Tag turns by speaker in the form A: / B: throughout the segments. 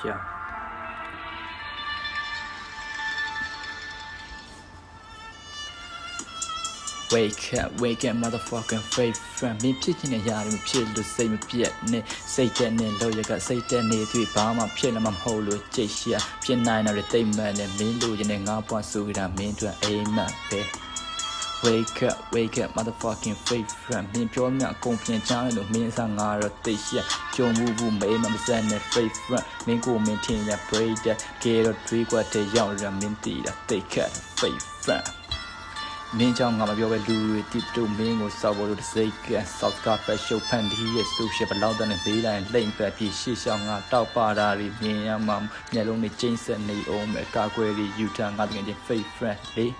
A: Yeah. Wake up, motherfucking fake friend. Me picking a yard and chill the same piet, ne, Satan and lawyer got Satan, ne, 3 bomb, pill, I'm whole with Jaysia, Pin 9 or a day man, and me losing up on suit, I mean to aim. Wake up, motherfucking fake friend. Me pure me a complaint channel, means I'm out of this year. Joe move, may my send a fake friend. Me go maintain a braid that get a 3/4 young minty that take care fake friend. မင်းကြောင့်ငါမပြောပဲလူတွေတိတူမင်းကိုစောက်ဖို့လို့စိတ်ကဆောက်ကပဲရှုပ်ဖန်တီးရဲ့ဆိုရှယ်ဘလောက်တန်းနဲ့ဘေးတိုင်းလိမ့်ပဲပြီးရှေ့ရှောင်းငါတောက်ပါတာတွေမြင်ရမှာမျက်လုံးနဲ့ကျိန်းဆက်နေအောင်ပဲကာကွယ်ပြီးယူထားငါတကယ်ချင်း fake friend လေး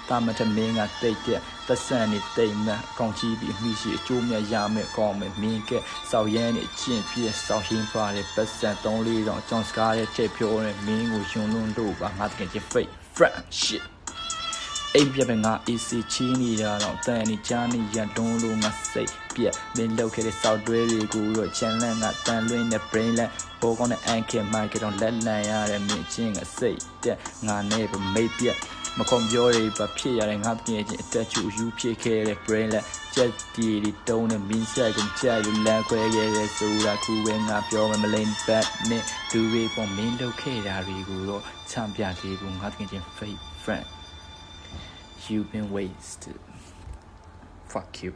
A: တာမထမင်းကတိတ်တဲ့သက်ဆန်နေတိတ်မှအကောင်ကြီးပြီးမိရှိအကျိုးမြတ်ရမယ်ကောင်းမယ်မင်းကစောက်ရဲနေကျင့်ပြည့်စောက်ရင်းပါတဲ့ပတ်စံ3-4တော့ကျွန်စကားရဲ့ချက်ပြောတဲ့မင်းကိုယွန်းလွန်းလို့ပါငါတကယ်ချင်း fake friend shit အိပ်ပြပဲငါ AC ချီးနေတာတော့တန်နေချားနေရတွန်းလို့ငါစိတ်ပြက်မင်းလောက်ခဲ့တဲ့စောက်တွဲတွေကိုတော့ channel ကတန်လွင်းတဲ့ brain လက်ဘောကောင်းတဲ့ anchor mic တော့လက်လန်ရတဲ့မင်းချင်းကစိတ်တက်ငါနဲ့ပဲမိတ်ပြက်မခုံပြောတွေပဲဖြစ်ရတဲ့ငါတကယ်ချင်းအတက်ချူယူဖြစ်ခဲ့တဲ့ brain လက်ချက်တီတွေတုံးတဲ့မင်းဆိုင်ကိုကြိုက်လို့လမ်းခွဲခဲ့တဲ့ဆိုတာခုပဲငါပြောမယ်မလိမ့်ဘက်နဲ့ဒူတွေပေါ်မင်းလောက်ခဲ့တာတွေကိုတော့ချမ်းပြသေးဘူးငါတကယ်ချင်း fake friend You've been wasted. Fuck you.